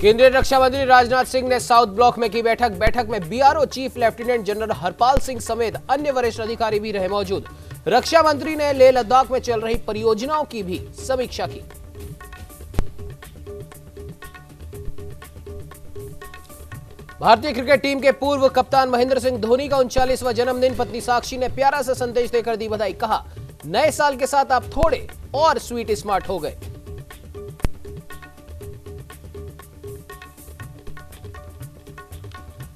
केंद्रीय रक्षा मंत्री राजनाथ सिंह ने साउथ ब्लॉक में की बैठक में BRO chief lieutenant general Harpal Singh समेत अन्य वरिष्ठ अधिकारी भी रहे मौजूद। रक्षा मंत्री ने लेह लद्दाख में चल रही परियोजनाओं की भी समीक्षा की। भारतीय क्रिकेट टीम के पूर्व कप्तान महेंद्र सिंह धोनी का 39वां जन्मदिन, पत्नी साक्षी ने प्यारा सा संदेश देकर दी बधाई। कहा, नए साल के साथ आप थोड़े और स्वीट स्मार्ट हो गए।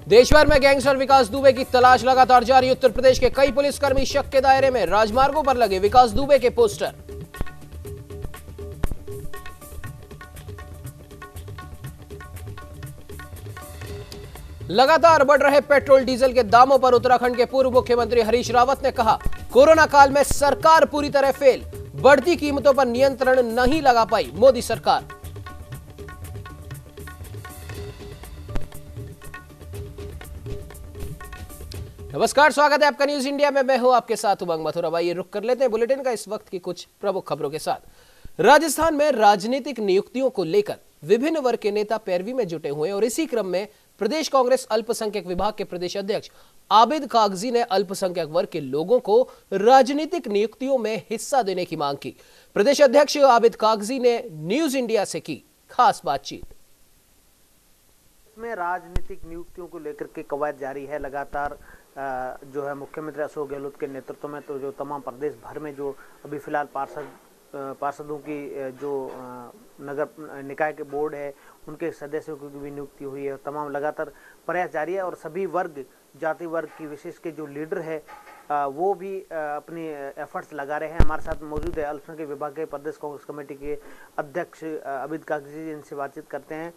देश भर में गैंगस्टर विकास दुबे की तलाश लगातार जारी। उत्तर प्रदेश के कई पुलिसकर्मी शक के दायरे में। राजमार्गों पर लगे विकास दुबे के पोस्टर। लगातार बढ़ रहे पेट्रोल डीजल के दामों पर उत्तराखंड के पूर्व मुख्यमंत्री हरीश रावत ने कहा, कोरोना काल में सरकार पूरी तरह फेल, बढ़ती कीमतों पर नियंत्रण नहीं लगा पाई मोदी सरकार। नमस्कार, स्वागत है आपका न्यूज इंडिया में। मैं हूं आपके साथ उमंग मथुरा। आइए रुक कर लेते हैं बुलेटिन का इस वक्त की कुछ प्रमुख खबरों के साथ। राजस्थान में राजनीतिक नियुक्तियों को लेकर विभिन्न वर्ग के नेता पैरवी में जुटे हुए और इसी क्रम में प्रदेश कांग्रेस अल्पसंख्यक विभाग के प्रदेश अध्यक्ष आबिद कागजी ने अल्पसंख्यक वर्ग के लोगों को राजनीतिक नियुक्तियों में हिस्सा देने की मांग की। प्रदेश अध्यक्ष आबिद कागजी ने न्यूज इंडिया से की खास बातचीत। में राजनीतिक नियुक्तियों को लेकर के कवायद जारी है। लगातार जो है मुख्यमंत्री अशोक गहलोत के नेतृत्व में तो जो तमाम प्रदेश भर में जो अभी फिलहाल पार्षदों की जो नगर निकाय के बोर्ड है उनके सदस्यों की भी नियुक्ति हुई है। तमाम लगातार प्रयास जारी है और सभी वर्ग, जाति वर्ग की विशेष के जो लीडर है वो भी अपनी एफर्ट्स लगा रहे हैं। हमारे साथ मौजूद है अल्पसंख्यक विभाग के प्रदेश कांग्रेस कमेटी के अध्यक्ष आबिद कागजी जी। इनसे बातचीत करते हैं।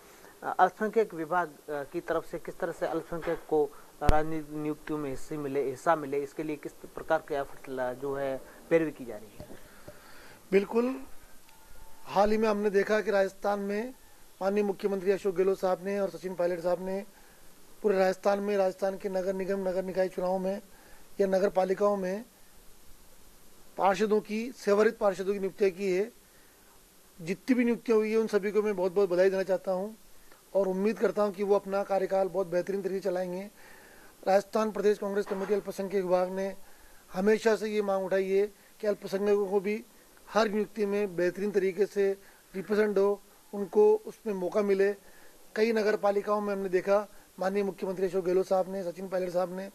अल्पसंख्यक विभाग की तरफ से किस तरह से अल्पसंख्यक को राजनीतिक नियुक्तियों में हिस्सा मिले, इसके लिए किस प्रकार के एफर्ट जो है पैरवी की जा रही है? बिल्कुल, हाल ही में हमने देखा कि राजस्थान में माननीय मुख्यमंत्री अशोक गहलोत साहब ने और सचिन पायलट साहब ने पूरे राजस्थान के नगर निगम, नगर निकाय चुनाव में या नगर पालिकाओं में सेवारत पार्षदों की नियुक्तियाँ की है। जितनी भी नियुक्तियाँ हुई है उन सभी को मैं बहुत बहुत बधाई देना चाहता हूँ और उम्मीद करता हूँ कि वो अपना कार्यकाल बहुत बेहतरीन तरीके से चलाएंगे। राजस्थान प्रदेश कांग्रेस कमेटी अल्पसंख्यक विभाग ने हमेशा से ये मांग उठाई है कि अल्पसंख्यकों को भी हर नियुक्ति में बेहतरीन तरीके से रिप्रेजेंट हो, उनको उसमें मौका मिले। कई नगर पालिकाओं में हमने देखा माननीय मुख्यमंत्री अशोक गहलोत साहब ने, सचिन पायलट साहब ने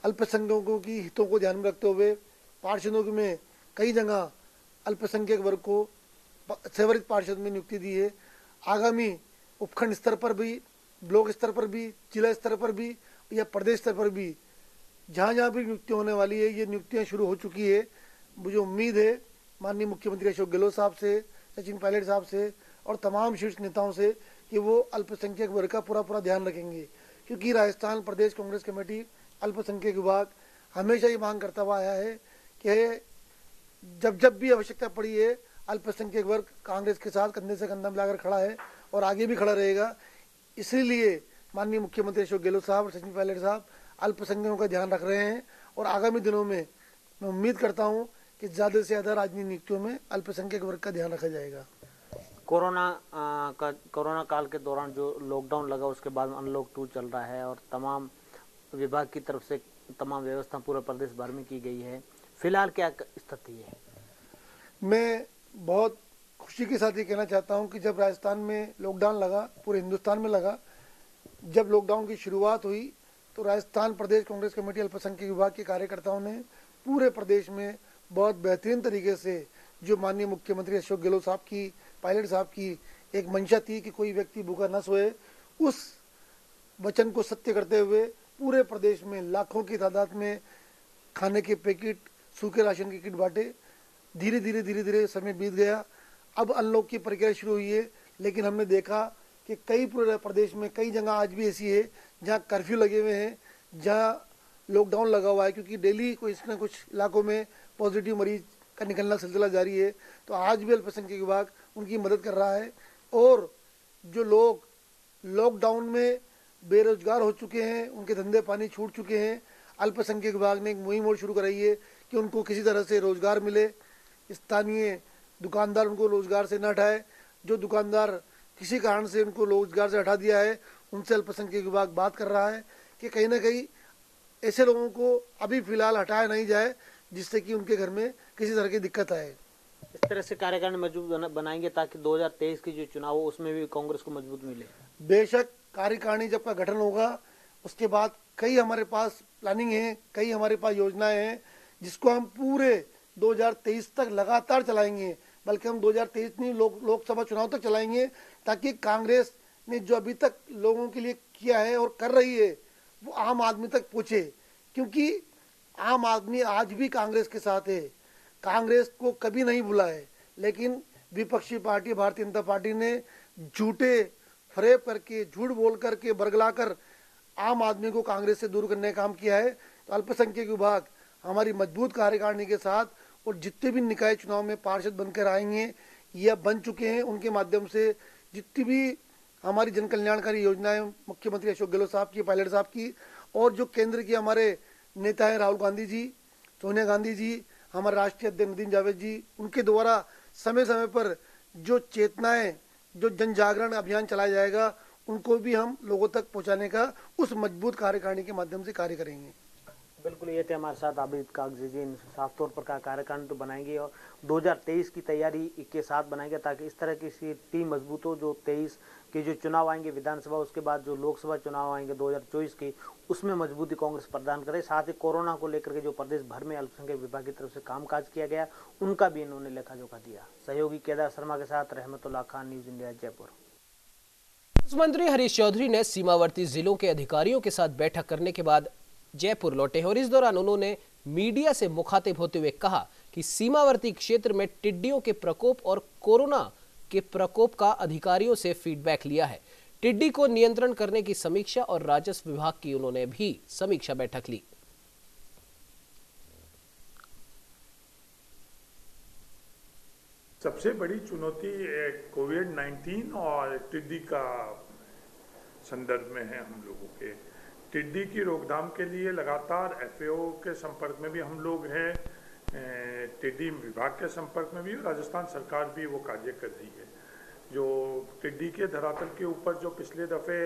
अल्पसंख्यकों की हितों को ध्यान में रखते हुए पार्षदों में कई जगह अल्पसंख्यक वर्ग को सेवारत पार्षद में नियुक्ति दी है। आगामी उपखंड स्तर पर भी, ब्लॉक स्तर पर भी, जिला स्तर पर भी या प्रदेश स्तर पर भी जहाँ जहाँ भी नियुक्तियाँ होने वाली है, ये नियुक्तियाँ शुरू हो चुकी है। मुझे उम्मीद है माननीय मुख्यमंत्री अशोक गहलोत साहब से, सचिन पायलट साहब से और तमाम शीर्ष नेताओं से कि वो अल्पसंख्यक वर्ग का पूरा ध्यान रखेंगे, क्योंकि राजस्थान प्रदेश कांग्रेस कमेटी अल्पसंख्यक विभाग हमेशा ये मांग करता हुआ आया है कि जब भी आवश्यकता पड़ी है अल्पसंख्यक वर्ग कांग्रेस के साथ कंधे से कंधा मिलाकर खड़ा है और आगे भी खड़ा रहेगा। इसीलिए माननीय मुख्यमंत्री अशोक गहलोत साहब और सचिन पायलट साहब अल्पसंख्यकों का ध्यान रख रहे हैं और आगामी दिनों में मैं उम्मीद करता हूं कि ज़्यादा से ज़्यादा राजनीतिक नियुक्तियों में अल्पसंख्यक वर्ग का ध्यान रखा जाएगा। कोरोना काल के दौरान जो लॉकडाउन लगा उसके बाद अनलॉक 2 चल रहा है और तमाम विभाग की तरफ से तमाम व्यवस्था पूरे प्रदेश भर में की गई है। फिलहाल क्या स्थिति है? मैं बहुत खुशी के साथ ये कहना चाहता हूं कि जब राजस्थान में लॉकडाउन लगा, पूरे हिंदुस्तान में लगा, जब लॉकडाउन की शुरुआत हुई तो राजस्थान प्रदेश कांग्रेस कमेटी अल्पसंख्यक विभाग के कार्यकर्ताओं ने पूरे प्रदेश में बहुत बेहतरीन तरीके से जो माननीय मुख्यमंत्री अशोक गहलोत साहब की, पायलट साहब की एक मंशा थी कि कोई व्यक्ति भूखा न सोए, उस वचन को सत्य करते हुए पूरे प्रदेश में लाखों की तादाद में खाने के पैकेट, सूखे राशन के किट बांटे। धीरे धीरे समय बीत गया। अब अनलॉक की प्रक्रिया शुरू हुई है, लेकिन हमने देखा कि कई पूरे प्रदेश में कई जगह आज भी ऐसी है जहां कर्फ्यू लगे हुए हैं, जहां लॉकडाउन लगा हुआ है, क्योंकि डेली कुछ न कुछ इलाकों में पॉजिटिव मरीज का निकलना सिलसिला जारी है। तो आज भी अल्पसंख्यक विभाग उनकी मदद कर रहा है और जो लोग लॉकडाउन में बेरोजगार हो चुके हैं, उनके धंधे पानी छूट चुके हैं, अल्पसंख्यक विभाग ने एक मुहिम और शुरू कराई है कि उनको किसी तरह से रोजगार मिले। स्थानीय दुकानदार उनको रोजगार से न हटाए। जो दुकानदार किसी कारण से उनको रोजगार से हटा दिया है, उनसे अल्पसंख्यक विभाग बात कर रहा है कि कहीं ना कहीं ऐसे लोगों को अभी फिलहाल हटाया नहीं जाए जिससे कि उनके घर में किसी तरह की दिक्कत आए। इस तरह से कार्यकारिणी मजबूत बनाएंगे ताकि 2023 की जो चुनाव हो उसमें भी कांग्रेस को मजबूत मिले। बेशक कार्यकारिणी जब का गठन होगा उसके बाद कई हमारे पास प्लानिंग है, कई हमारे पास योजनाएं हैं जिसको हम पूरे 2023 तक लगातार चलाएंगे, बल्कि हम 2023 नहीं लोकसभा चुनाव तक चलाएंगे, ताकि कांग्रेस ने जो अभी तक लोगों के लिए किया है और कर रही है वो आम आदमी तक पहुंचे। क्योंकि आम आदमी आज भी कांग्रेस के साथ है, कांग्रेस को कभी नहीं भूला है, लेकिन विपक्षी पार्टी भारतीय जनता पार्टी ने झूठे फरेब करके, झूठ बोल करके, बरगला कर आम आदमी को कांग्रेस से दूर करने का काम किया है। तो अल्पसंख्यक विभाग हमारी मजबूत कार्यकारिणी के साथ और जितने भी निकाय चुनाव में पार्षद बनकर आएंगे या बन चुके हैं, उनके माध्यम से जितनी भी हमारी जन कल्याणकारी योजनाएं मुख्यमंत्री अशोक गहलोत साहब की, पायलट साहब की, और जो केंद्र के हमारे नेता हैं राहुल गांधी जी, सोनिया गांधी जी, हमारे राष्ट्रीय अध्यक्ष नदीम जावेद जी, उनके द्वारा समय समय पर जो चेतनाएं, जो जन जागरण अभियान चलाया जाएगा, उनको भी हम लोगों तक पहुंचाने का उस मजबूत कार्यकारिणी के माध्यम से कार्य करेंगे। बिल्कुल, ये थे हमारे साथ आबिद कागजी जी। साफ तौर पर कार्यकारिणी तो बनाएंगे और 2023 की तैयारी के साथ बनाएंगे ताकि इस तरह की टीम मजबूत हो। जो 23 के जो चुनाव आएंगे विधानसभा, उसके बाद जो लोकसभा चुनाव आएंगे 2024 की, उसमें मजबूती कांग्रेस प्रदान करे। साथ ही कोरोना को लेकर के जो प्रदेश भर में अल्पसंख्यक विभाग की तरफ से कामकाज किया गया, उनका भी इन्होंने लेखा जोखा दिया। सहयोगी केदार शर्मा के साथ रहमतुल्लाह खान, न्यूज इंडिया, जयपुर। मंत्री हरीश चौधरी ने सीमावर्ती जिलों के अधिकारियों के साथ बैठक करने के बाद जयपुर लौटे और इस दौरान उन्होंने मीडिया से मुखातिब होते हुए कहा कि सीमावर्ती क्षेत्र में टिड्डियों के प्रकोप और कोरोना के प्रकोप का अधिकारियों से फीडबैक लिया है। टिड्डी को नियंत्रण करने की समीक्षा और राजस्व विभाग की उन्होंने भी समीक्षा बैठक ली। सबसे बड़ी चुनौती कोविड-19 और टिड्डी का संदर्भ में है। हम लोगों के टिड्डी की रोकथाम के लिए लगातार एफएओ के संपर्क में भी हम लोग हैं, टिड्डी विभाग के संपर्क में भी, राजस्थान सरकार भी वो कार्य कर रही है। जो टिड्डी के धरातल के ऊपर जो पिछले दफे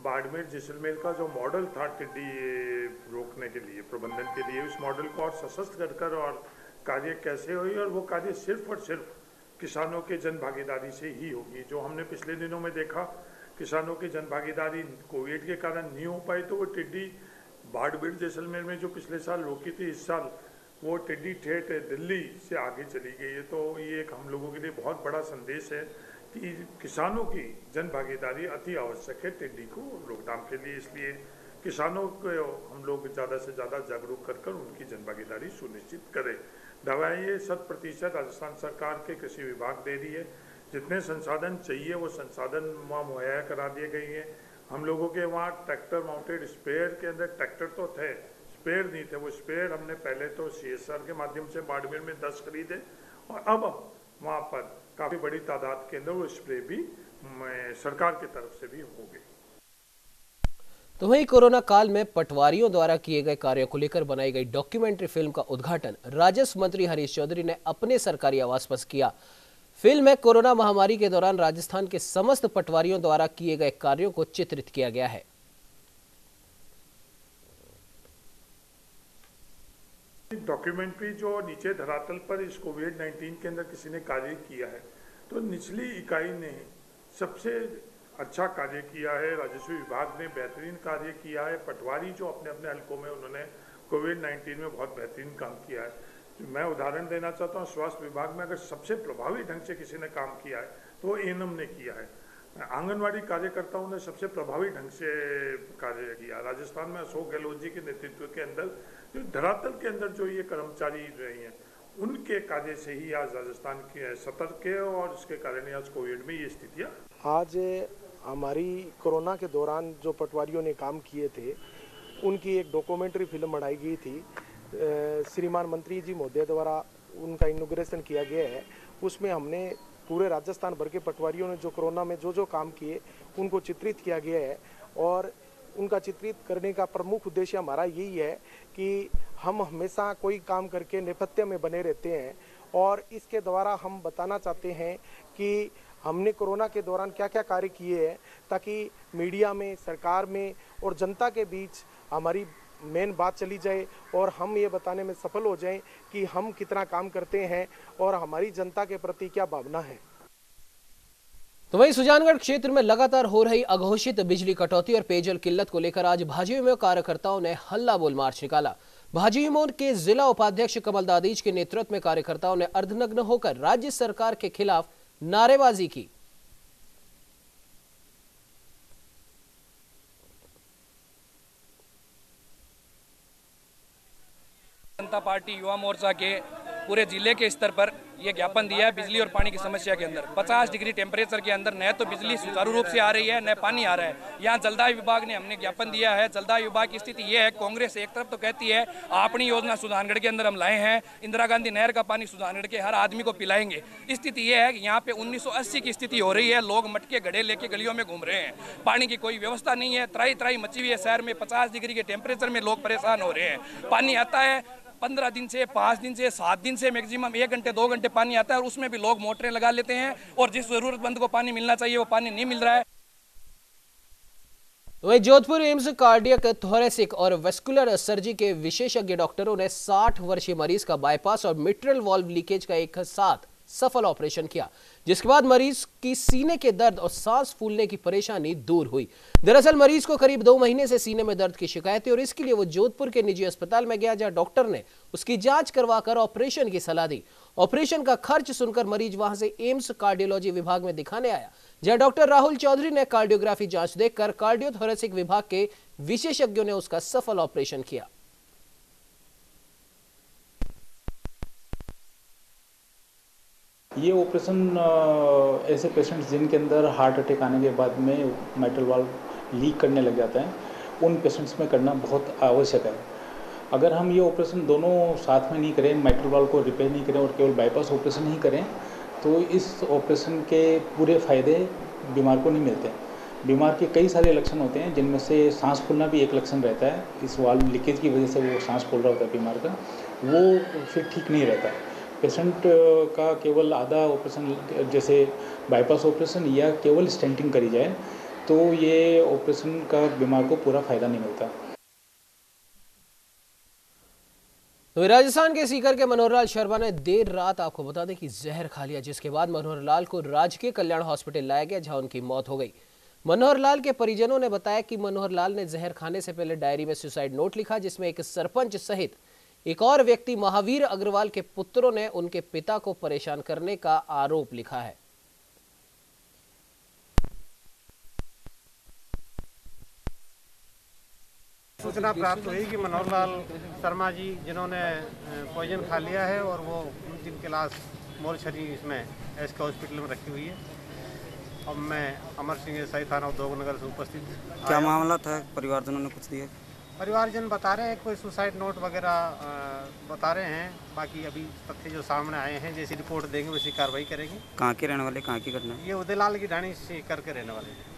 बाड़मेर जैसलमेर का जो मॉडल था टिड्डी रोकने के लिए, प्रबंधन के लिए, उस मॉडल को और सशक्त कर और कार्य कैसे हुई, और वो कार्य सिर्फ और सिर्फ किसानों के जन भागीदारी से ही होगी। जो हमने पिछले दिनों में देखा, किसानों की जन भागीदारी कोविड के कारण नहीं हो पाई, तो वो टिड्डी बाड़मेर जैसलमेर में जो पिछले साल रोकी थी, इस साल वो टिड्डी ठेठ दिल्ली से आगे चली गई है। तो ये एक हम लोगों के लिए बहुत बड़ा संदेश है कि किसानों की जन भागीदारी अति आवश्यक है टिड्डी को रोकथाम के लिए। इसलिए किसानों को हम लोग ज़्यादा से ज़्यादा जागरूक कर उनकी जन भागीदारी सुनिश्चित करें। दवाएं 100% राजस्थान सरकार के कृषि विभाग दे रही है। जितने संसाधन चाहिए वो संसाधन वहाँ मुहैया करा दिए गए हैं। हम लोगों के वहाँ ट्रैक्टर माउंटेड स्प्रेयर के अंदर ट्रैक्टर तो थे, स्प्रेयर नहीं थे। वो स्प्रेयर हमने पहले तो CSR के माध्यम से बाड़मेर में 10 खरीदे, और अब वहाँ पर काफ़ी बड़ी तादाद के अंदर वो स्प्रे भी सरकार की तरफ से भी हो गई। तो वहीं कोरोना काल में पटवारियों द्वारा किए गए कार्यों को लेकर बनाई गई डॉक्यूमेंट्री फिल्म का उद्घाटन राजस्व मंत्री हरीश चौधरी ने अपने सरकारी आवास पर किया। फिल्म में कोरोना महामारी के दौरान राजस्थान के समस्त पटवारियों द्वारा किए गए कार्यों को चित्रित किया गया है। डॉक्यूमेंट्री जो नीचे धरातल पर इस कोविड-19 के अंदर किसी ने कार्य किया है, तो निचली इकाई ने सबसे अच्छा कार्य किया है। राजस्व विभाग ने बेहतरीन कार्य किया है। पटवारी जो अपने अपने हलकों में उन्होंने कोविड-19 में बहुत बेहतरीन काम किया है। मैं उदाहरण देना चाहता हूँ, स्वास्थ्य विभाग में अगर सबसे प्रभावी ढंग से किसी ने काम किया है तो वो एएनएम ने किया है। आंगनवाड़ी कार्यकर्ताओं ने सबसे प्रभावी ढंग से कार्य किया। राजस्थान में अशोक गहलोत जी के नेतृत्व के अंदर जो धरातल के अंदर जो ये कर्मचारी रहे हैं, उनके कार्य से ही आज राजस्थान के सतर्क है, और इसके कारण आज कोविड में ये स्थितियाँ। आज हमारी कोरोना के दौरान जो पटवारियों ने काम किए थे, उनकी एक डॉक्यूमेंट्री फिल्म बनाई गई थी। श्रीमान मंत्री जी महोदय द्वारा उनका इनॉग्रेशन किया गया है। उसमें हमने पूरे राजस्थान भर के पटवारियों ने जो कोरोना में जो काम किए उनको चित्रित किया गया है, और उनका चित्रित करने का प्रमुख उद्देश्य हमारा यही है कि हम हमेशा कोई काम करके नेपथ्य में बने रहते हैं, और इसके द्वारा हम बताना चाहते हैं कि हमने कोरोना के दौरान क्या क्या कार्य किए हैं, ताकि मीडिया में, सरकार में और जनता के बीच हमारी मेन बात चली जाए और हम ये बताने में सफल हो जाएं कि हम कितना काम करते हैं और हमारी जनता के प्रति क्या भावना है। तो वहीं सुजानगढ़ क्षेत्र में लगातार हो रही अघोषित बिजली कटौती और पेयजल किल्लत को लेकर आज भाजपा में कार्यकर्ताओं ने हल्ला बोल मार्च निकाला। भाजपा के जिला उपाध्यक्ष कमल दादीज के नेतृत्व में कार्यकर्ताओं ने अर्धनग्न होकर राज्य सरकार के खिलाफ नारेबाजी की। जनता पार्टी युवा मोर्चा के पूरे जिले के स्तर पर यह ज्ञापन दिया है बिजली और पानी की समस्या के अंदर। 50 डिग्री टेम्परेचर के अंदर न तो बिजली सुचारू रूप से आ रही है, न पानी आ रहा है। यहाँ जलदाय विभाग ने हमने ज्ञापन दिया है। जलदाय विभाग की स्थिति यह है, कांग्रेस एक तरफ तो कहती है अपनी योजना सुजानगढ़ के अंदर हम लाए हैं, इंदिरा गांधी नहर का पानी सुजानगढ़ के हर आदमी को पिलाएंगे। स्थिति यह है कि यहाँ पे 1980 की स्थिति हो रही है, लोग मटके घड़े लेके गलियों में घूम रहे हैं, पानी की कोई व्यवस्था नहीं है, त्राई त्राई मची हुई है शहर में। 50 डिग्री के टेम्परेचर में लोग परेशान हो रहे हैं। पानी आता है 15 दिन से, 5 दिन से, 7 दिन से, मैक्सिमम 1 घंटे 2 घंटे पानी आता है और उसमें भी लोग मोटरें लगा लेते हैं और जिस जरूरतमंद को पानी मिलना चाहिए वो पानी नहीं मिल रहा है। वहीं जोधपुर एम्स कार्डियक, थोरेसिक और वेस्कुलर सर्जरी के विशेषज्ञ डॉक्टरों ने 60 वर्षीय मरीज का बाईपास और मिट्रल वाल्व लीकेज का एक साथ सफल ऑपरेशन किया, जिसके बाद मरीज की सीने के दर्द और सांस फूलने की परेशानी दूर हुई। दरअसल मरीज को करीब 2 महीने से सीने में दर्द की शिकायत थी और इसके लिए वो जोधपुर के निजी अस्पताल में गया, जहां डॉक्टर ने उसकी जांच करवाकर ऑपरेशन की सलाह दी। ऑपरेशन का खर्च सुनकर मरीज वहां से एम्स कार्डियोलॉजी विभाग में दिखाने आया, जहां डॉक्टर राहुल चौधरी ने कार्डियोग्राफी जांच देखकर कार्डियोथोरेसिक विभाग के विशेषज्ञों ने उसका सफल ऑपरेशन किया। ये ऑपरेशन ऐसे पेशेंट्स जिनके अंदर हार्ट अटैक आने के बाद में माइट्रल वाल्व लीक करने लग जाता है, उन पेशेंट्स में करना बहुत आवश्यक है। अगर हम ये ऑपरेशन दोनों साथ में नहीं करें, माइट्रल वाल्व को रिपेयर नहीं करें और केवल बाईपास ऑपरेशन ही करें, तो इस ऑपरेशन के पूरे फायदे बीमार को नहीं मिलते। बीमार के कई सारे लक्षण होते हैं, जिनमें से सांस फूलना भी एक लक्षण रहता है। इस वाल्व लीकेज की वजह से वो सांस फूल रहा होता है बीमार का, वो फिर ठीक नहीं रहता है। पेशेंट का केवल आधा ऑपरेशन, जैसे बाईपास ऑपरेशन या केवल स्टेंटिंग करी जाए, तो ये ऑपरेशन का बीमार को पूरा फायदा नहीं मिलता। तो राजस्थान के सीकर के मनोहर लाल शर्मा ने देर रात, आपको बता दें कि जहर खा लिया, जिसके बाद मनोहर लाल को राजकीय कल्याण हॉस्पिटल लाया गया, जहां उनकी मौत हो गई। मनोहर लाल के परिजनों ने बताया कि मनोहर लाल ने जहर खाने से पहले डायरी में सुसाइड नोट लिखा, जिसमें एक सरपंच सहित एक और व्यक्ति महावीर अग्रवाल के पुत्रों ने उनके पिता को परेशान करने का आरोप लिखा है। सूचना प्राप्त हुई कि मनोहर लाल शर्मा जी, जिन्होंने पॉइजन खा लिया है और वो जिनकी लाश मोरछरी इसमें एसके हॉस्पिटल में रखी हुई है। अब मैं अमर सिंह एसआई थाना उद्योगनगर से उपस्थित। क्या मामला था? परिवारजनों ने कुछ दिया? परिवारजन बता रहे हैं कोई सुसाइड नोट वगैरह बता रहे हैं। बाकी अभी तथ्य जो सामने आए हैं, जैसी रिपोर्ट देंगे वैसी कार्रवाई करेंगे। कहाँ के रहने वाले, कहाँ की घटना है? ये उदयलाल की ढाणी से करके रहने वाले हैं।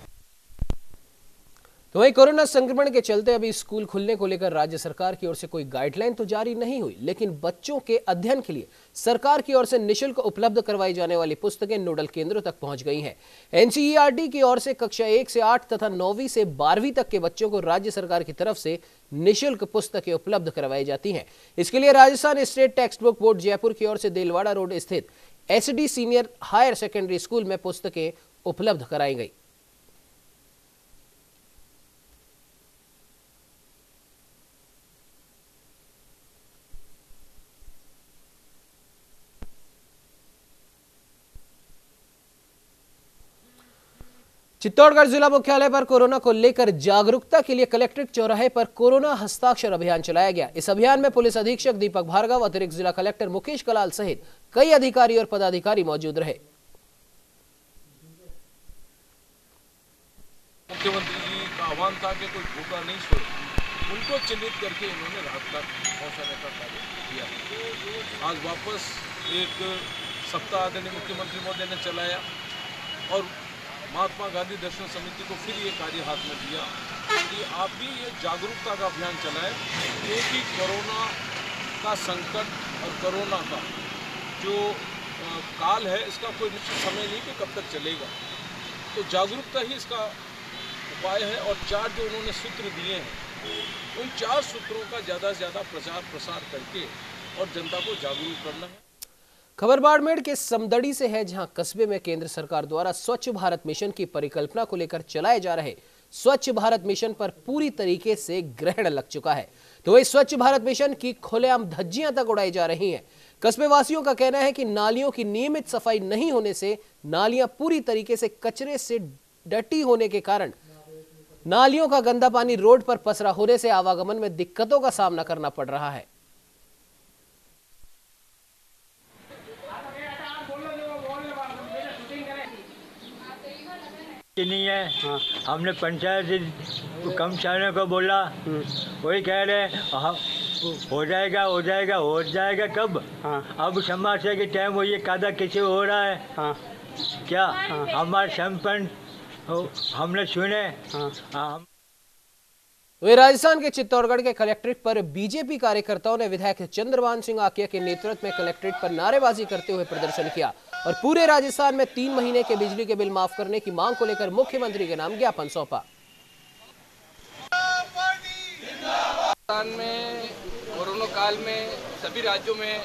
तो वहीं कोरोना संक्रमण के चलते अभी स्कूल खुलने को लेकर राज्य सरकार की ओर से कोई गाइडलाइन तो जारी नहीं हुई, लेकिन बच्चों के अध्ययन के लिए सरकार की ओर से निःशुल्क उपलब्ध करवाई जाने वाली पुस्तकें नोडल केंद्रों तक पहुंच गई हैं। एनसीईआरटी की ओर से कक्षा 1 से 8 तथा 9वीं से 12वीं तक के बच्चों को राज्य सरकार की तरफ से निःशुल्क पुस्तकें उपलब्ध करवाई जाती हैं। इसके लिए Rajasthan state text book board Jaipur की ओर से देलवाड़ा रोड स्थित SD senior higher secondary school में पुस्तकें उपलब्ध कराई गई। चित्तौड़गढ़ जिला मुख्यालय पर कोरोना को लेकर जागरूकता के लिए कलेक्ट्रेट चौराहे पर कोरोना हस्ताक्षर अभियान चलाया गया। इस अभियान में पुलिस अधीक्षक दीपक भार्गव, अतिरिक्त जिला कलेक्टर मुकेश कलाल सहित कई अधिकारी और पदाधिकारी मौजूद रहे। मुख्यमंत्री जी का आह्वान था कि कोई भूखा नहीं सोए, उनको चिन्हित करके इन्होंने रात तक पहुंचाने का कार्य किया। आज वापस एक सप्ताह आदरणीय मुख्यमंत्री महोदय ने चलाया और महात्मा गांधी दर्शन समिति को फिर ये कार्य हाथ में दिया कि आप भी ये जागरूकता का अभियान चलाएं, क्योंकि कोरोना का संकट और कोरोना का जो काल है, इसका कोई निश्चित समय नहीं कि कब तक चलेगा। तो जागरूकता ही इसका उपाय है और 4 जो उन्होंने सूत्र दिए हैं, उन 4 सूत्रों का ज़्यादा से ज़्यादा प्रचार प्रसार करके और जनता को जागरूक करना है। खबर बाड़मेर के समदड़ी से है, जहां कस्बे में केंद्र सरकार द्वारा स्वच्छ भारत मिशन की परिकल्पना को लेकर चलाए जा रहे स्वच्छ भारत मिशन पर पूरी तरीके से ग्रहण लग चुका है। तो वही स्वच्छ भारत मिशन की खुलेआम धज्जियां तक उड़ाई जा रही हैं। कस्बे वासियों का कहना है कि नालियों की नियमित सफाई नहीं होने से नालियां पूरी तरीके से कचरे से डटी होने के कारण नालियों का गंदा पानी रोड पर पसरा होने से आवागमन में दिक्कतों का सामना करना पड़ रहा है। नहीं है। हाँ। हमने पंचायत से कर्मचारियों को बोला, वही कह रहे हो जाएगा कब? हाँ। अब समस्या के टाइम वो ये कादा कैसे हो रहा है? हाँ। क्या हमारे संपन्न हमने सुने? हाँ। वे राजस्थान के चित्तौड़गढ़ के कलेक्ट्रेट पर बीजेपी कार्यकर्ताओं ने विधायक चंद्रभान सिंह आकिया के नेतृत्व में कलेक्ट्रेट पर नारेबाजी करते हुए प्रदर्शन किया और पूरे राजस्थान में 3 महीने के बिजली के बिल माफ करने की मांग को लेकर मुख्यमंत्री के नाम ज्ञापन सौंपा। राजस्थान में कोरोना काल में सभी राज्यों में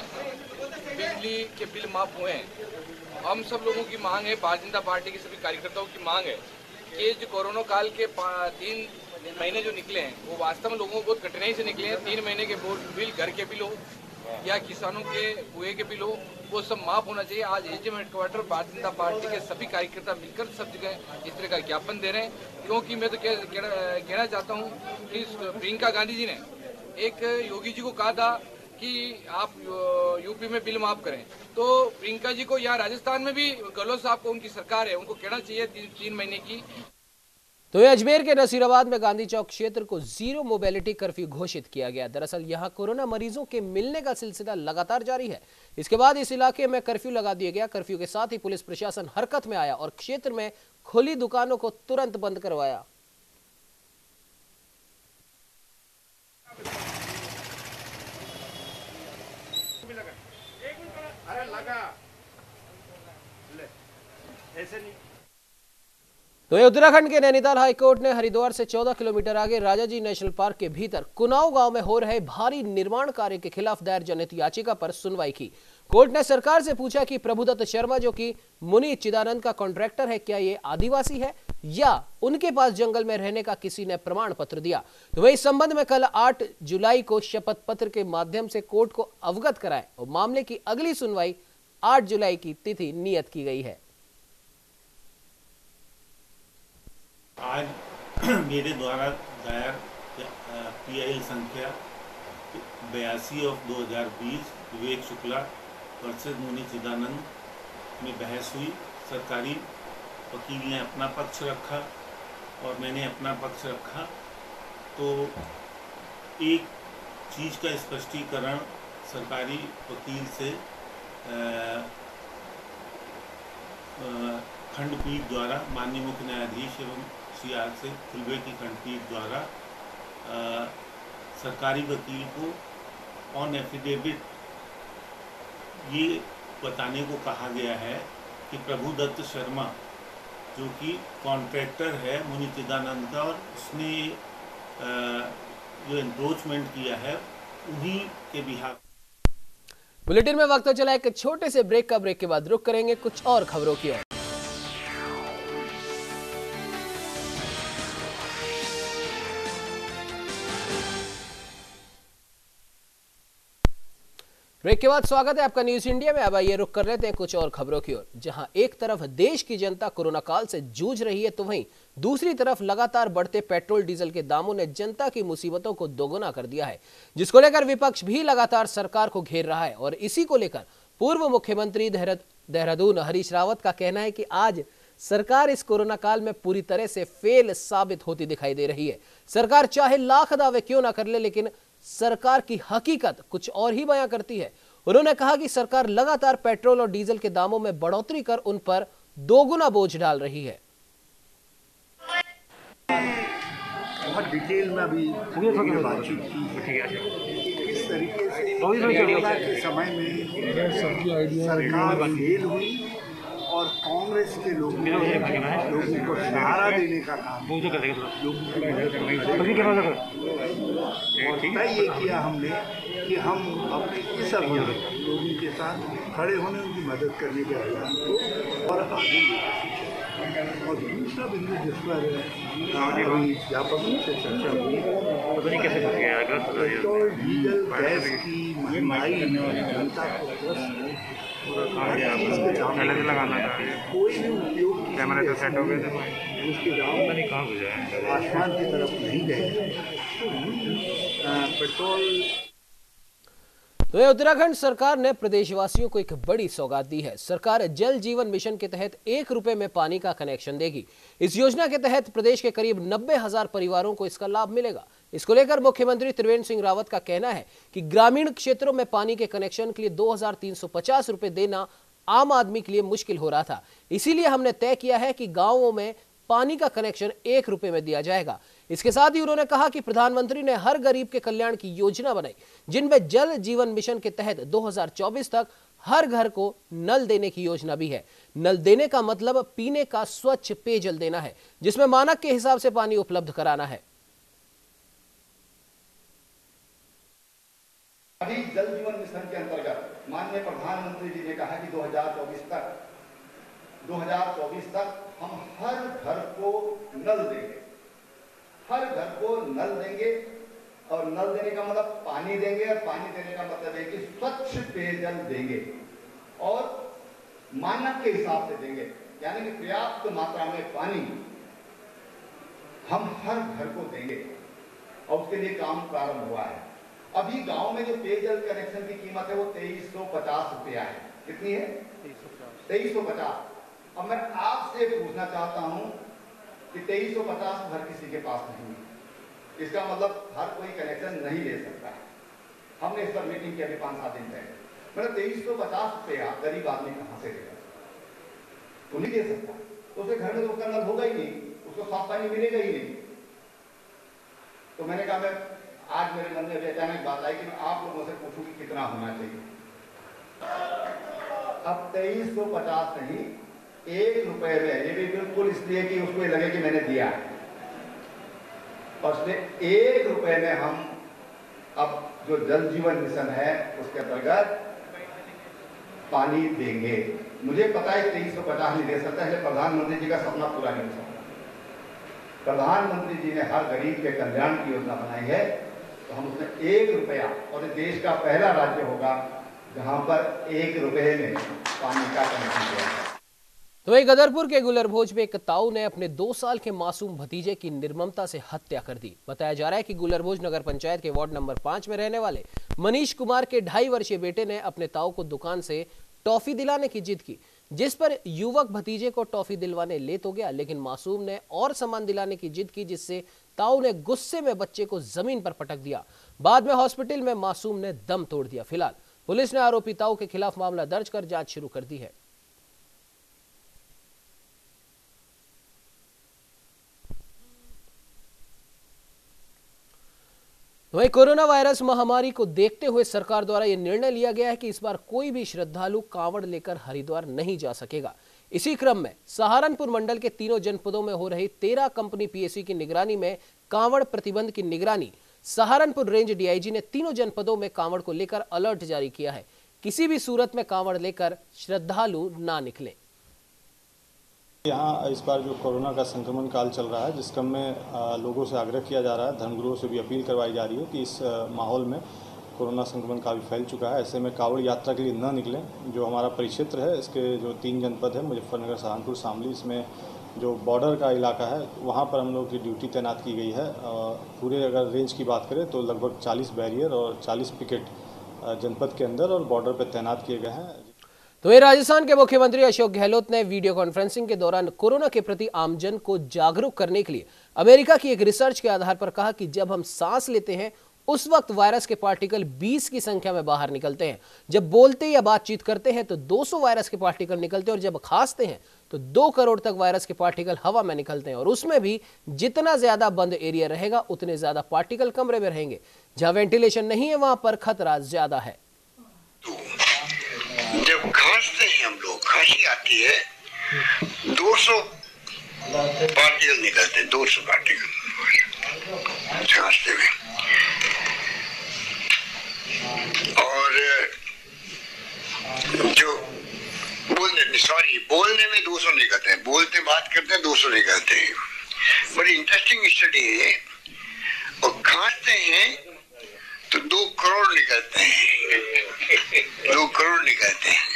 बिजली के बिल माफ हुए हैं। हम सब लोगों की मांग है, भारतीय जनता पार्टी के सभी कार्यकर्ताओं की मांग है कि जो कोरोना काल के 3 महीने जो निकले हैं वो वास्तव में लोगों को बहुत कठिनाई से निकले हैं। 3 महीने के बिल, घर के बिल हो या किसानों के कुएं के बिल हो, वो सब माफ होना चाहिए। आज AGM headquarter Bharatiya Janata party के सभी कार्यकर्ता मिलकर सब जगह इस तरह का ज्ञापन दे रहे हैं, क्योंकि मैं तो कहना चाहता हूँ कि प्रियंका गांधी जी ने एक योगी जी को कहा था कि आप यूपी में बिल माफ करें, तो प्रियंका जी को यहाँ राजस्थान में भी गहलोत साहब को, उनकी सरकार है, उनको कहना चाहिए 3 महीने की। तो ये अजमेर के नसीराबाद में गांधी चौक क्षेत्र को जीरो मोबिलिटी कर्फ्यू घोषित किया गया। दरअसल यहां कोरोना मरीजों के मिलने का सिलसिला लगातार जारी है। इसके बाद इस इलाके में कर्फ्यू लगा दिया गया। कर्फ्यू के साथ ही पुलिस प्रशासन हरकत में आया और क्षेत्र में खुली दुकानों को तुरंत बंद करवाया। तो ये उत्तराखंड के नैनीताल हाईकोर्ट ने हरिद्वार से 14 किलोमीटर आगे राजाजी नेशनल पार्क के भीतर कुनाऊ गांव में हो रहे भारी निर्माण कार्य के खिलाफ दायर जनहित याचिका पर सुनवाई की। कोर्ट ने सरकार से पूछा कि प्रभुदत्त शर्मा, जो कि मुनि चिदानंद का कॉन्ट्रैक्टर है, क्या ये आदिवासी है या उनके पास जंगल में रहने का किसी ने प्रमाण पत्र दिया। तो वही इस संबंध में कल 8 जुलाई को शपथ पत्र के माध्यम से कोर्ट को अवगत कराए और मामले की अगली सुनवाई 8 जुलाई की तिथि नियत की गई है। आज मेरे द्वारा दायर PIL संख्या 82/2020 विवेक शुक्ला वर्सेस मुनि चिदानंद में बहस हुई। सरकारी वकील ने अपना पक्ष रखा और मैंने अपना पक्ष रखा। तो एक चीज़ का स्पष्टीकरण सरकारी वकील से खंडपीठ द्वारा, माननीय मुख्य न्यायाधीश एवं CR से खुलबे की खंडपीठ द्वारा सरकारी वकील को ऑन एफिडेविट ये बताने को कहा गया है कि प्रभुदत्त शर्मा, जो कि कॉन्ट्रैक्टर है मुनि चिदानंद का, और उसने जो एनक्रोचमेंट किया है उन्हीं के बिहार। बुलेटिन में वक्त चला एक छोटे से ब्रेक का। ब्रेक के बाद रुक करेंगे कुछ और खबरों की ओर। ब्रेक के बाद स्वागत है आपका न्यूज इंडिया में। अब आइए रुक कर लेते हैं कुछ और खबरों की ओर। जहां एक तरफ देश की जनता कोरोना काल से जूझ रही है, तो वहीं दूसरी तरफ लगातार बढ़ते पेट्रोल डीजल के दामों ने जनता की मुसीबतों को दोगुना कर दिया है, जिसको लेकर विपक्ष भी लगातार सरकार को घेर रहा है। और इसी को लेकर पूर्व मुख्यमंत्री देहरादून हरीश रावत का कहना है कि आज सरकार इस कोरोना काल में पूरी तरह से फेल साबित होती दिखाई दे रही है। सरकार चाहे लाख दावे क्यों ना कर ले, लेकिन सरकार की हकीकत कुछ और ही बयां करती है। उन्होंने कहा कि सरकार लगातार पेट्रोल और डीजल के दामों में बढ़ोतरी कर उन पर दोगुना बोझ डाल रही है। बहुत डिटेल में अभी बातचीत की किस तरीके से कोरोना के समय में सरकार फेल हुई और कांग्रेस के लोगों को सहारा देने का काम तय ये किया हमने कि हम अपने इस अभियान लोगों के साथ खड़े होने उनकी मदद करने के अभियान को और आगे और दूसरा बिंदु जिस पर व्यापक रूप से चर्चा हुई पेट्रोल डीजल गैस की महंगाई जनता को कोई भी उपयोग उसके दाम आसमान की तरफ नहीं गए पेट्रोल। तो ये उत्तराखंड सरकार ने प्रदेशवासियों को एक बड़ी सौगात दी है। सरकार जल जीवन मिशन के तहत 1 रुपए में पानी का कनेक्शन देगी। इस योजना के तहत प्रदेश के करीब 90,000 परिवारों को इसका लाभ मिलेगा। इसको लेकर मुख्यमंत्री त्रिवेंद्र सिंह रावत का कहना है कि ग्रामीण क्षेत्रों में पानी के कनेक्शन के लिए 2,350 रुपए देना आम आदमी के लिए मुश्किल हो रहा था। इसीलिए हमने तय किया है कि गांवों में पानी का कनेक्शन 1 रुपए में दिया जाएगा। इसके साथ ही उन्होंने कहा कि प्रधानमंत्री ने हर गरीब के कल्याण की योजना बनाई, जिनमें जल जीवन मिशन के तहत 2024 तक हर घर को नल देने की योजना भी है। नल देने का मतलब पीने का स्वच्छ पेयजल देना है, जिसमें मानक के हिसाब से पानी उपलब्ध कराना है। अभी जल जीवन मिशन के अंतर्गत माननीय प्रधानमंत्री जी ने कहा कि 2024 तक हम हर घर को नल देंगे, हर घर को नल देंगे। और नल देने का मतलब पानी देंगे, और पानी देने का मतलब है कि स्वच्छ पेयजल देंगे और मानक के हिसाब से देंगे, यानी कि पर्याप्त मात्रा में पानी हम हर घर को देंगे। और उसके लिए काम प्रारंभ हुआ है। अभी गांव में जो पेयजल कनेक्शन की कीमत है वो 2350 रुपया है। कितनी है? 2350। अब मैं आपसे पूछना चाहता हूं कि 2350 हर किसी के पास नहीं है। इसका मतलब हर कोई कनेक्शन नहीं ले सकता है। हमने इस पर मीटिंग की अभी 5-7 दिन पहले। मतलब 2350 रुपया गरीब आदमी कहां से देगा? तो नहीं दे सकता, तो उसके घर में तो उसका नल होगा ही नहीं, उसको साफ पानी मिलेगा ही नहीं। तो मैंने कहा मैं आज मेरे मन में भी अचानक बात आई कि मैं आप लोगों से पूछूं कि कितना होना चाहिए। अब 2350 नहीं, 1 रुपए में, ये भी बिल्कुल इसलिए कि उसको लगे कि मैंने दिया है, और उसमें 1 रुपए में हम अब जो जल जीवन मिशन है उसके अंतर्गत पानी देंगे। मुझे पता है 2350 नहीं दे सकता है, प्रधानमंत्री जी का सपना पूरा नहीं हो सकता। प्रधानमंत्री जी ने हर गरीब के कल्याण की योजना बनाई है, तो हम उसमें 1 रुपया, और देश का पहला राज्य होगा जहां पर 1 रुपये में पानी का कनेक्शन दिया है। तो वही गदरपुर के गुलरभोज में एक ताऊ ने अपने 2 साल के मासूम भतीजे की निर्ममता से हत्या कर दी। बताया जा रहा है कि गुलरभोज नगर पंचायत के वार्ड नंबर 5 में रहने वाले मनीष कुमार के 2.5 वर्षीय बेटे ने अपने ताऊ को दुकान से टॉफी दिलाने की जिद की, जिस पर युवक भतीजे को टॉफी दिलवाने ले तो गया, लेकिन मासूम ने और सामान दिलाने की जिद की, जिससे ताऊ ने गुस्से में बच्चे को जमीन पर पटक दिया। बाद में हॉस्पिटल में मासूम ने दम तोड़ दिया। फिलहाल पुलिस ने आरोपी ताऊ के खिलाफ मामला दर्ज कर जांच शुरू कर दी है। वहीं कोरोना वायरस महामारी को देखते हुए सरकार द्वारा यह निर्णय लिया गया है कि इस बार कोई भी श्रद्धालु कांवड़ लेकर हरिद्वार नहीं जा सकेगा। इसी क्रम में सहारनपुर मंडल के 3 जनपदों में हो रही 13 कंपनी पीएससी की निगरानी में कांवड़ प्रतिबंध की निगरानी सहारनपुर रेंज डीआईजी ने 3 जनपदों में कांवड़ को लेकर अलर्ट जारी किया है। किसी भी सूरत में कांवड़ लेकर श्रद्धालु ना निकलें। यहाँ इस बार जो कोरोना का संक्रमण काल चल रहा है, जिस क्रम में लोगों से आग्रह किया जा रहा है, धर्मगुरुओं से भी अपील करवाई जा रही है कि इस माहौल में कोरोना संक्रमण काफी फैल चुका है, ऐसे में कांवड़ यात्रा के लिए न निकलें। जो हमारा परिक्षेत्र है, इसके जो 3 जनपद है, मुजफ्फरनगर, सहारनपुर, शामली, इसमें जो बॉर्डर का इलाका है वहाँ पर हम लोग की ड्यूटी तैनात की गई है। पूरे अगर रेंज की बात करें तो लगभग 40 बैरियर और 40 पिकेट जनपद के अंदर और बॉर्डर पर तैनात किए गए हैं। तो ये राजस्थान के मुख्यमंत्री अशोक गहलोत ने वीडियो कॉन्फ्रेंसिंग के दौरान कोरोना के प्रति आमजन को जागरूक करने के लिए अमेरिका की एक रिसर्च के आधार पर कहा कि जब हम सांस लेते हैं उस वक्त वायरस के पार्टिकल 20 की संख्या में बाहर निकलते हैं। जब बोलते या बातचीत करते हैं तो 200 वायरस के पार्टिकल निकलते हैं, और जब खांसते हैं तो 2 करोड़ तक वायरस के पार्टिकल हवा में निकलते हैं और उसमें भी जितना ज्यादा बंद एरिया रहेगा उतने ज्यादा पार्टिकल कमरे में रहेंगे। जहां वेंटिलेशन नहीं है वहां पर खतरा ज्यादा है। जब खांसते हैं हम लोग, खांसी आती है, 200 पार्टिकल निकलते हैं, 200 पार्टिकल खांसते में। और जो बोलने में 200 निकलते हैं, बोलते बात करते हैं 200 निकलते हैं। बड़ी इंटरेस्टिंग स्टडी है। और खांसते हैं तो 2 करोड़ निकलते हैं, 2 करोड़ निकलते हैं।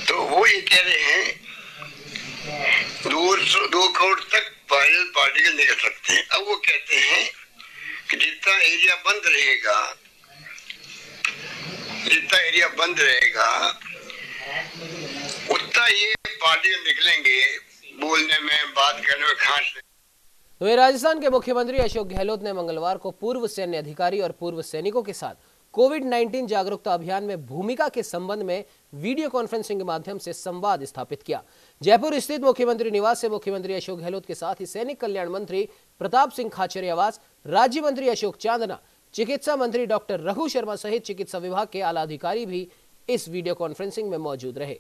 तो वो ये कह रहे हैं 2 करोड़ तक वायरल पार्टिकल निकल सकते हैं। अब वो कहते हैं कि जितना एरिया बंद रहेगा उतना ये पार्टिकल निकलेंगे, बोलने में, बात करने में, खांसने। वहीं राजस्थान के मुख्यमंत्री अशोक गहलोत ने मंगलवार को पूर्व सैन्य अधिकारी और पूर्व सैनिकों के साथ कोविड-19 जागरूकता अभियान में भूमिका के संबंध में वीडियो कॉन्फ्रेंसिंग के माध्यम से संवाद स्थापित किया। जयपुर स्थित मुख्यमंत्री निवास से मुख्यमंत्री अशोक गहलोत के साथ ही सैनिक कल्याण मंत्री प्रताप सिंह खाचरियावास, राज्य मंत्री अशोक चांदना, चिकित्सा मंत्री डॉक्टर रघु शर्मा सहित चिकित्सा विभाग के आला अधिकारी भी इस वीडियो कॉन्फ्रेंसिंग में मौजूद रहे।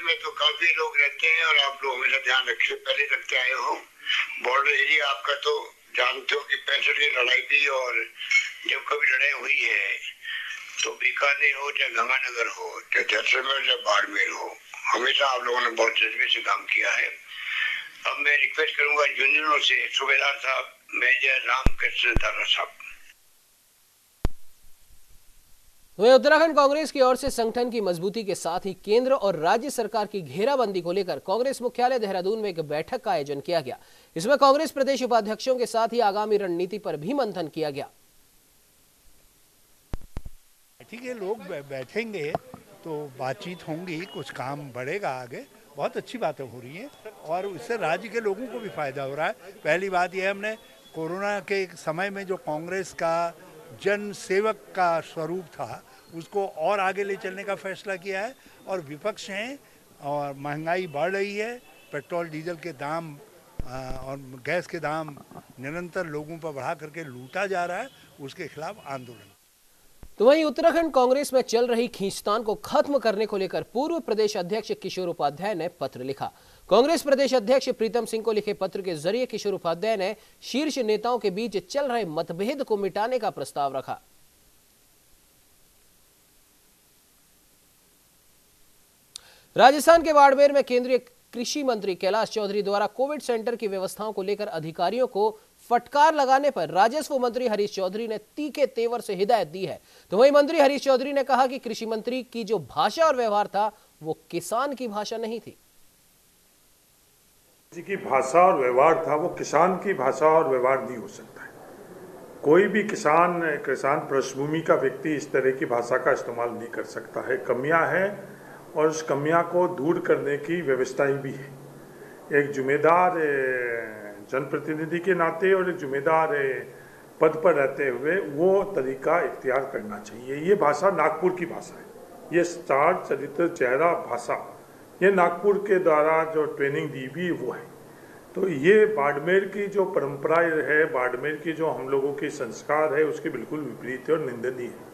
में तो काफी लोग रहते हैं और आप लोग हमेशा ध्यान रखिए, पहले रखते आए हो। बॉर्डर एरिया आपका तो जानते हो कि 65 की लड़ाई भी, और जब कभी लड़ाई हुई है तो बीकानेर हो, चाहे गंगानगर हो, चाहे जैसलमेर हो, चाहे बाड़मेर हो, हमेशा आप लोगों ने बहुत जज्बे से काम किया है। अब मैं रिक्वेस्ट करूंगा यूनियनों से, सूबेदार साहब, मेजर रामकृष्ण दारा साहब। वहीं उत्तराखंड कांग्रेस की ओर से संगठन की मजबूती के साथ ही केंद्र और राज्य सरकार की घेराबंदी को लेकर कांग्रेस मुख्यालय देहरादून में एक बैठक का आयोजन किया गया। इसमें कांग्रेस प्रदेश उपाध्यक्षों के साथ ही आगामी रणनीति पर भी मंथन किया गया। ठीक है, लोग बैठेंगे तो बातचीत होंगी, कुछ काम बढ़ेगा आगे, बहुत अच्छी बातें हो रही हैं और इससे राज्य के लोगों को भी फायदा हो रहा है। पहली बात यह, हमने कोरोना के समय में जो कांग्रेस का जन सेवक का स्वरूप था उसको और आगे ले चलने का फैसला किया है। और विपक्ष हैं और महंगाई बढ़ रही है, पेट्रोल डीजल के दाम और गैस के दाम निरंतर लोगों पर बढ़ा करके लूटा जा रहा है, उसके खिलाफ आंदोलन। तो वहीं उत्तराखंड कांग्रेस में चल रही खींचतान को खत्म करने को लेकर पूर्व प्रदेश अध्यक्ष किशोर उपाध्याय ने पत्र लिखा। कांग्रेस प्रदेश अध्यक्ष प्रीतम सिंह को लिखे पत्र के जरिए किशोर उपाध्याय ने शीर्ष नेताओं के बीच चल रहे मतभेद को मिटाने का प्रस्ताव रखा। राजस्थान के बाड़मेर में केंद्रीय कृषि मंत्री कैलाश चौधरी द्वारा कोविड सेंटर की व्यवस्थाओं को लेकर अधिकारियों को फटकार लगाने पर राजस्व मंत्री हरीश चौधरी ने तीखे तेवर से हिदायत दी है। तो वहीं मंत्री हरीश चौधरी ने कहा कि कृषि मंत्री की जो भाषा और व्यवहार था वो किसान की भाषा नहीं थी। की भाषा और व्यवहार था वो किसान की भाषा और व्यवहार नहीं हो सकता है। कोई भी किसान पृष्ठभूमि का व्यक्ति इस तरह की भाषा का इस्तेमाल नहीं कर सकता है। कमियां हैं और उस कमियां को दूर करने की व्यवस्थाएं भी है। एक जिम्मेदार जनप्रतिनिधि के नाते और एक जिम्मेदार पद पर रहते हुए वो तरीका इख्तियार करना चाहिए। ये भाषा नागपुर की भाषा है, ये स्टार चरित्र चेहरा भाषा, ये नागपुर के द्वारा जो ट्रेनिंग दी भी वो है। तो ये बाड़मेर की जो परंपरा है, बाड़मेर की जो हम लोगों की संस्कार है, उसके बिल्कुल विपरीत है और निंदनीय है।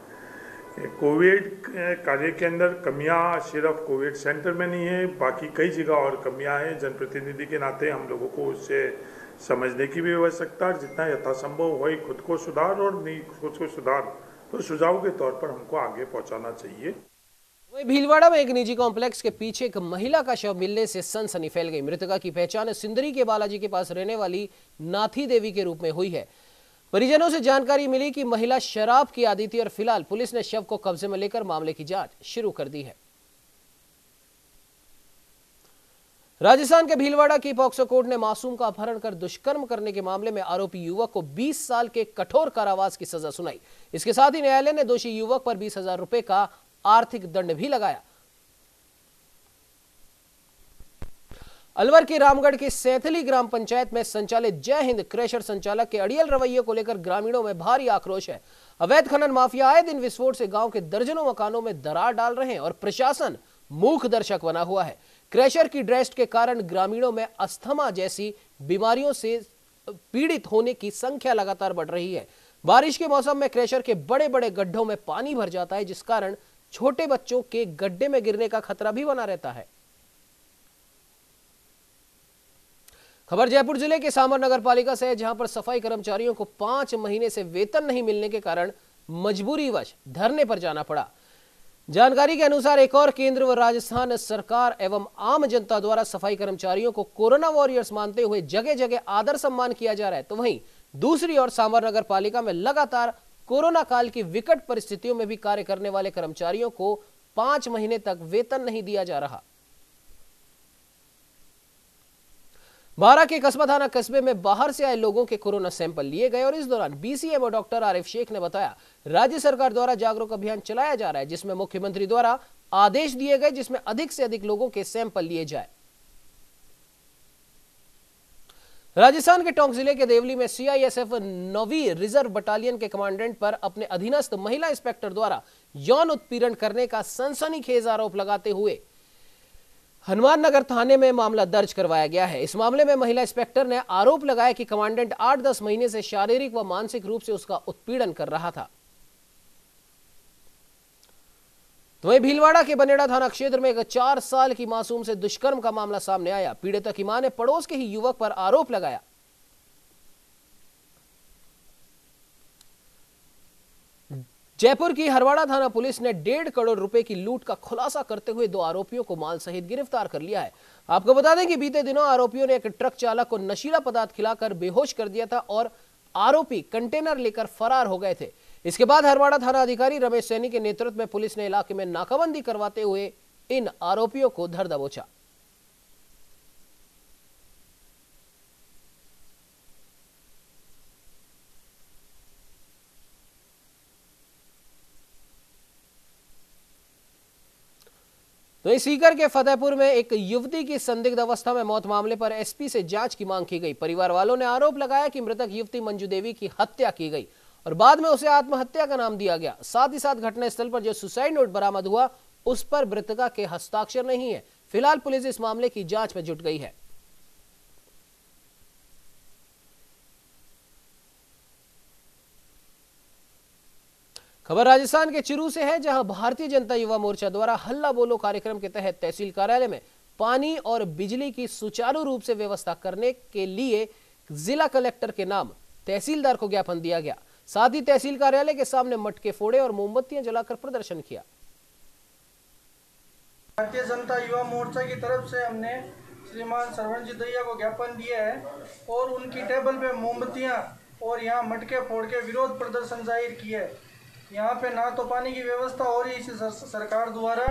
कोविड कार्य के अंदर कमियां सिर्फ कोविड सेंटर में नहीं है, बाकी कई जगह और कमियां हैं। जनप्रतिनिधि के नाते हम लोगों को उससे समझने की भी आवश्यकता है। जितना यथासंभव हो खुद को सुधार, और नहीं खुद को सुधार तो सुझाव के तौर पर हमको आगे पहुंचाना चाहिए। वहीं भीलवाड़ा में एक निजी कॉम्प्लेक्स के पीछे एक महिला का शव मिलने से सनसनी फैल गई। मृतका की पहचान सिंदरी के बालाजी के पास रहने वाली नाथी देवी के रूप में हुई है। परिजनों से जानकारी मिली कि महिला शराब की आदी थी और फिलहाल पुलिस ने शव को कब्जे में लेकर मामले की जांच शुरू कर दी है। राजस्थान के भीलवाड़ा की पॉक्सो कोर्ट ने मासूम का अपहरण कर दुष्कर्म करने के मामले में आरोपी युवक को 20 साल के कठोर कारावास की सजा सुनाई। इसके साथ ही न्यायालय ने दोषी युवक पर 20,000 रुपए का आर्थिक दंड भी लगाया। अलवर के रामगढ़ की सैंथली ग्राम पंचायत में संचालित जय हिंद क्रशर संचालक के अड़ियल रवैये को लेकर ग्रामीणों में भारी आक्रोश है। अवैध खनन माफिया आए दिन विस्फोट से गांव के दर्जनों मकानों में दरार डाल रहे हैं और प्रशासन मूक दर्शक बना हुआ है। क्रैशर की ड्रेस्ट के कारण ग्रामीणों में अस्थमा जैसी बीमारियों से पीड़ित होने की संख्या लगातार बढ़ रही है। बारिश के मौसम में क्रैशर के बड़े बड़े गड्ढों में पानी भर जाता है, जिस कारण छोटे बच्चों के गड्ढे में गिरने का खतरा भी बना रहता है। खबर जयपुर जिले के सामर नगर पालिका से है, जहां पर सफाई कर्मचारियों को 5 महीने से वेतन नहीं मिलने के कारण मजबूरीवश धरने पर जाना पड़ा। जानकारी के अनुसार एक और केंद्र व राजस्थान सरकार एवं आम जनता द्वारा सफाई कर्मचारियों को कोरोना वॉरियर्स मानते हुए जगह जगह आदर सम्मान किया जा रहा है, तो वहीं दूसरी ओर सामर नगर पालिका में लगातार कोरोना काल की विकट परिस्थितियों में भी कार्य करने वाले कर्मचारियों को 5 महीने तक वेतन नहीं दिया जा रहा। बारा के कस्बा थाना कस्बे में बाहर से आए लोगों के कोरोना सैंपल लिए गए और इस दौरान बीसीएमओ डॉक्टर आरिफ शेख ने बताया, राज्य सरकार द्वारा जागरूक अभियान चलाया जा रहा है, जिसमें मुख्यमंत्री द्वारा आदेश दिए गए जिसमें अधिक से अधिक लोगों के सैंपल लिए जाए। राजस्थान के टोंक जिले के देवली में सीआईएसएफ 9वीं रिजर्व बटालियन के कमांडेंट पर अपने अधीनस्थ महिला इंस्पेक्टर द्वारा यौन उत्पीड़न करने का सनसनीखेज आरोप लगाते हुए हनुमान नगर थाने में मामला दर्ज करवाया गया है। इस मामले में महिला इंस्पेक्टर ने आरोप लगाया कि कमांडेंट 8-10 महीने से शारीरिक व मानसिक रूप से उसका उत्पीड़न कर रहा था। तो वहीं भीलवाड़ा के बनेड़ा थाना क्षेत्र में एक 4 साल की मासूम से दुष्कर्म का मामला सामने आया। पीड़िता की मां ने पड़ोस के ही युवक पर आरोप लगाया। जयपुर की हरवाड़ा थाना पुलिस ने 1.5 करोड़ रुपए की लूट का खुलासा करते हुए 2 आरोपियों को माल सहित गिरफ्तार कर लिया है। आपको बता दें कि बीते दिनों आरोपियों ने एक ट्रक चालक को नशीला पदार्थ खिलाकर बेहोश कर दिया था और आरोपी कंटेनर लेकर फरार हो गए थे। इसके बाद हरवाड़ा थाना अधिकारी रमेश सैनी के नेतृत्व में पुलिस ने इलाके में नाकाबंदी करवाते हुए इन आरोपियों को धर दबोचा। तो सीकर के फतेहपुर में एक युवती की संदिग्ध अवस्था में मौत मामले पर एसपी से जांच की मांग की गई। परिवार वालों ने आरोप लगाया कि मृतक युवती मंजू देवी की हत्या की गई और बाद में उसे आत्महत्या का नाम दिया गया। साथ ही साथ घटनास्थल पर जो सुसाइड नोट बरामद हुआ उस पर मृतका के हस्ताक्षर नहीं है। फिलहाल पुलिस इस मामले की जांच में जुट गई है। खबर राजस्थान के चुरू से है, जहां भारतीय जनता युवा मोर्चा द्वारा हल्ला बोलो कार्यक्रम के तहत तहसील कार्यालय में पानी और बिजली की सुचारू रूप से व्यवस्था करने के लिए जिला कलेक्टर के नाम तहसीलदार को ज्ञापन दिया गया। साथ ही तहसील कार्यालय के सामने मटके फोड़े और मोमबत्तियां जलाकर प्रदर्शन किया। भारतीय जनता युवा मोर्चा की तरफ से हमने श्रीमान सरवण जी दैया को ज्ञापन दिया है और उनकी टेबल पे मोमबत्तियां और यहाँ मटके फोड़ के विरोध प्रदर्शन जाहिर किया है। यहाँ पे ना तो पानी की व्यवस्था हो रही है सरकार द्वारा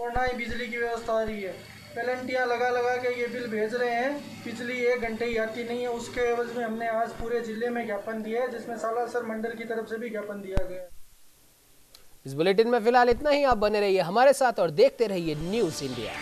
और ना ही बिजली की व्यवस्था हो रही है। पेनल्टियाँ लगा लगा के ये बिल भेज रहे हैं, बिजली 1 घंटे ही आती नहीं है। उसके एवज में हमने आज पूरे जिले में ज्ञापन दिया है, जिसमें सालासर मंडल की तरफ से भी ज्ञापन दिया गया है। इस बुलेटिन में फिलहाल इतना ही। आप बने रहिए हमारे साथ और देखते रहिए न्यूज़ इंडिया।